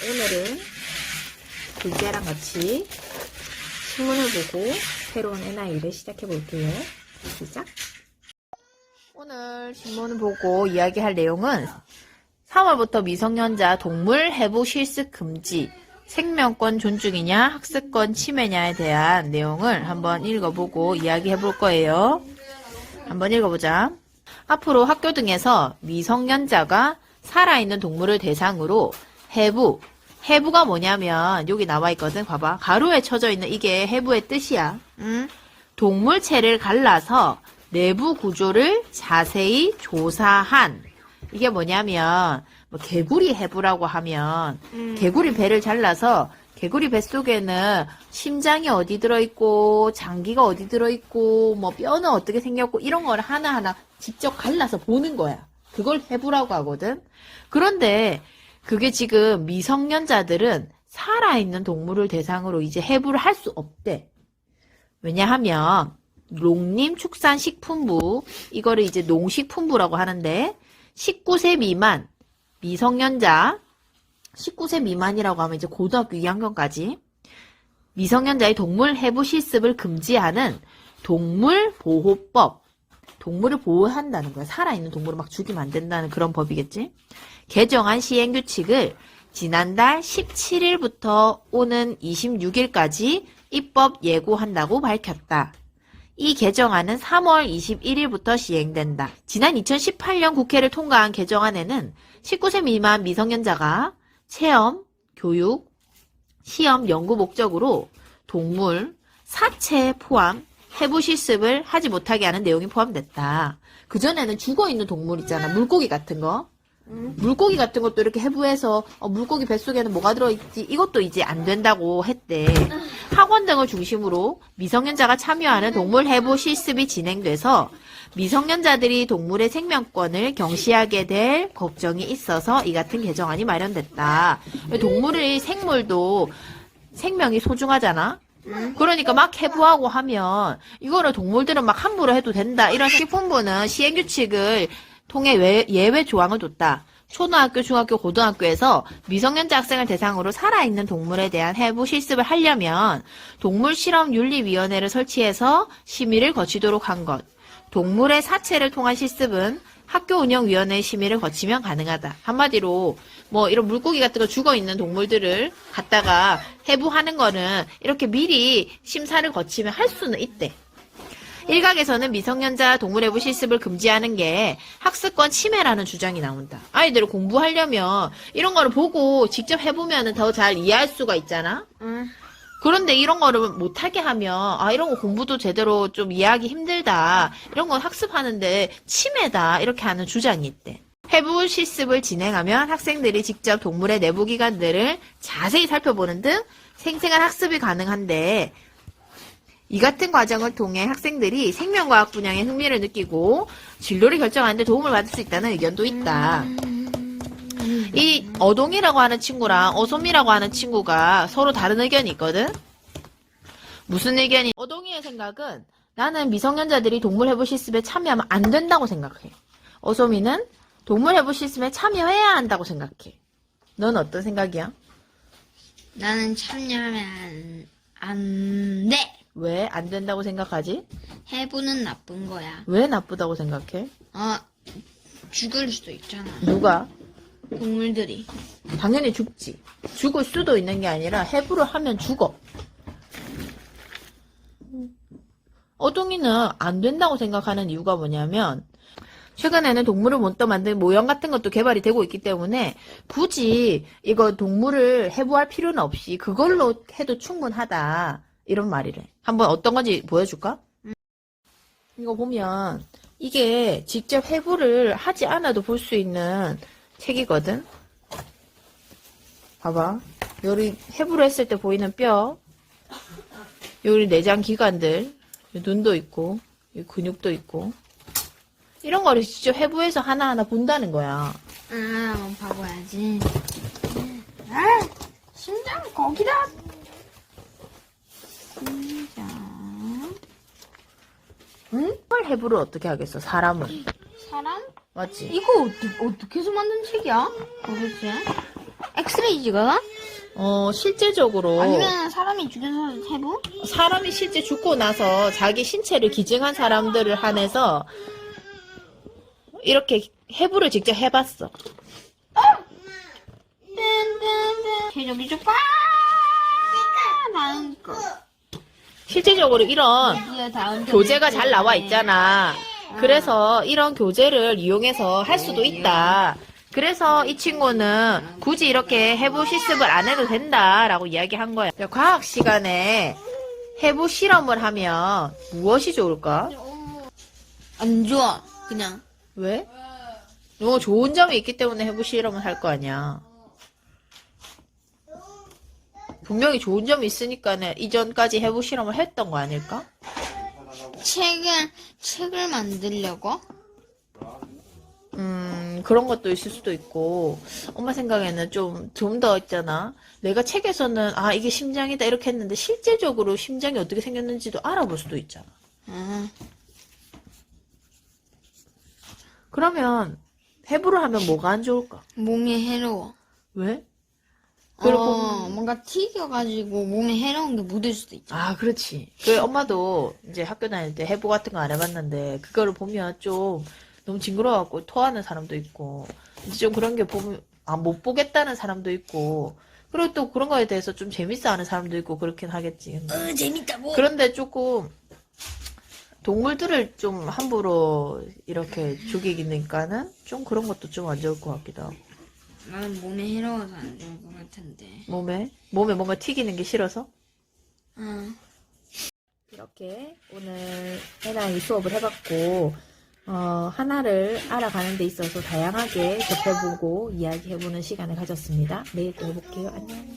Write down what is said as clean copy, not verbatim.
오늘은 둘째랑 같이 신문을 보고 새로운 NI를 시작해 볼게요. 시작! 오늘 신문을 보고 이야기할 내용은 3월부터 미성년자 동물 해부 실습 금지, 생명권 존중이냐 학습권 침해냐에 대한 내용을 한번 읽어보고 이야기해 볼 거예요. 한번 읽어보자. 앞으로 학교 등에서 미성년자가 살아있는 동물을 대상으로 해부가 뭐냐면 여기 나와 있거든. 봐봐. 가로에 쳐져 있는 이게 해부의 뜻이야. 동물체를 갈라서 내부 구조를 자세히 조사한, 이게 뭐냐면 뭐 개구리 해부라고 하면 개구리 배를 잘라서 개구리 뱃속에는 심장이 어디 들어있고 장기가 어디 들어있고 뭐 뼈는 어떻게 생겼고 이런 걸 하나하나 직접 갈라서 보는 거야. 그걸 해부라고 하거든. 그런데 그게 지금 미성년자들은 살아있는 동물을 대상으로 이제 해부를 할 수 없대. 왜냐하면 농림축산식품부, 이거를 이제 농식품부라고 하는데 19세 미만 미성년자, 19세 미만이라고 하면 이제 고등학교 2학년까지 미성년자의 동물 해부 실습을 금지하는 동물보호법, 동물을 보호한다는 거야. 살아있는 동물을 막 죽이면 안 된다는 그런 법이겠지. 개정안 시행규칙을 지난달 17일부터 오는 26일까지 입법 예고한다고 밝혔다. 이 개정안은 3월 21일부터 시행된다. 지난 2018년 국회를 통과한 개정안에는 19세 미만 미성년자가 체험, 교육, 시험, 연구 목적으로 동물, 사체 포함 해부 실습을 하지 못하게 하는 내용이 포함됐다. 그전에는 죽어있는 동물 있잖아. 물고기 같은 거. 물고기 같은 것도 이렇게 해부해서 물고기 뱃속에는 뭐가 들어있지, 이것도 이제 안 된다고 했대. 학원 등을 중심으로 미성년자가 참여하는 동물 해부 실습이 진행돼서 미성년자들이 동물의 생명권을 경시하게 될 걱정이 있어서 이 같은 개정안이 마련됐다. 동물의 생물도 생명이 소중하잖아. 그러니까 막 해부하고 하면 이거를 동물들은 막 함부로 해도 된다. 이런 식품부는 시행규칙을 통해 예외 조항을 뒀다. 초등학교, 중학교, 고등학교에서 미성년자 학생을 대상으로 살아있는 동물에 대한 해부 실습을 하려면 동물실험윤리위원회를 설치해서 심의를 거치도록 한 것. 동물의 사체를 통한 실습은 학교운영위원회의 심의를 거치면 가능하다. 한마디로 뭐 이런 물고기 같은 거 죽어있는 동물들을 갖다가 해부하는 거는 이렇게 미리 심사를 거치면 할 수는 있대. 일각에서는 미성년자 동물해부 실습을 금지하는 게 학습권 침해라는 주장이 나온다. 아이들을 공부하려면 이런 거를 보고 직접 해보면 더 잘 이해할 수가 있잖아. 그런데 이런 거를 못하게 하면 이런 거 공부도 제대로 좀 이해하기 힘들다. 이런 거 학습하는데 침해다. 이렇게 하는 주장이 있대. 해부 실습을 진행하면 학생들이 직접 동물의 내부 기관들을 자세히 살펴보는 등 생생한 학습이 가능한데, 이 같은 과정을 통해 학생들이 생명과학 분야에 흥미를 느끼고 진로를 결정하는 데 도움을 받을 수 있다는 의견도 있다. 이 어동이라고 하는 친구랑 어솜이라고 하는 친구가 서로 다른 의견이 있거든? 무슨 의견이? 어동이의 생각은 나는 미성년자들이 동물해부 실습에 참여하면 안 된다고 생각해. 어솜이는 동물해부 실습에 참여해야 한다고 생각해. 넌 어떤 생각이야? 나는 참여하면 안 돼. 왜 안 된다고 생각하지? 해부는 나쁜 거야. 왜 나쁘다고 생각해? 죽을 수도 있잖아. 누가? 동물들이. 당연히 죽지. 죽을 수도 있는 게 아니라 해부를 하면 죽어. 어둥이는 안 된다고 생각하는 이유가 뭐냐면 최근에는 동물을 못떠 만든 모형 같은 것도 개발이 되고 있기 때문에 굳이 이거 동물을 해부할 필요는 없이 그걸로 해도 충분하다. 이런 말이래. 한번 어떤 건지 보여줄까? 이거 보면 이게 직접 해부를 하지 않아도 볼 수 있는 책이거든. 봐봐. 여기 해부를 했을 때 보이는 뼈, 여기 내장 기관들, 눈도 있고, 여기 근육도 있고, 이런 거를 직접 해부해서 하나하나 본다는 거야. 한번 봐봐야지. 심장 거기다. 심장. 응? 해부를 어떻게 하겠어? 사람은. 사람? 맞지? 이거 어떻게 해서 만든 책이야? 도대체? 엑스 크레이지가? 실제적으로 아니면 사람이 죽여서 해부? 사람이 실제 죽고 나서 자기 신체를 기증한 사람들을 한해서 이렇게 해부를 직접 해봤어. 최종 기준 빠! 다음 거. 실제적으로 이런 드디어 다음 교재가 잘 나와 있잖아. 그래서 이런 교재를 이용해서 할 수도 있다. 그래서 이 친구는 굳이 이렇게 해부 실습을 안 해도 된다라고 이야기한 거야. 과학 시간에 해부 실험을 하면 무엇이 좋을까? 안 좋아. 그냥. 왜? 좋은 점이 있기 때문에 해부 실험을 할 거 아니야. 분명히 좋은 점이 있으니까 이전까지 해부 실험을 했던 거 아닐까? 책을 만들려고? 그런 것도 있을 수도 있고, 엄마 생각에는 좀 더 있잖아. 내가 책에서는, 이게 심장이다, 이렇게 했는데, 실제적으로 심장이 어떻게 생겼는지도 알아볼 수도 있잖아. 그러면, 해부를 하면 뭐가 안 좋을까? 몸이 해로워. 왜? 그리고, 뭔가 튀겨가지고 몸에 해로운 게 묻을 수도 있잖아. 그렇지. 엄마도 이제 학교 다닐 때 해부 같은 거 안 해봤는데, 그거를 보면 좀, 너무 징그러워갖고 토하는 사람도 있고, 이제 좀 그런 게 보면, 못 보겠다는 사람도 있고, 그리고 또 그런 거에 대해서 좀 재밌어 하는 사람도 있고, 그렇긴 하겠지. 재밌다고. 그런데 조금, 동물들을 좀 함부로 이렇게 죽이니까는 좀 그런 것도 좀 안 좋을 것 같기도 하고. 나는 몸에 해로워서 안 좋을 것 같은데. 몸에 뭔가 튀기는 게 싫어서? 응. 이렇게 오늘 해나이 수업을 해봤고, 하나를 알아가는 데 있어서 다양하게 접해보고 이야기해보는 시간을 가졌습니다. 내일 또 해볼게요. 안녕.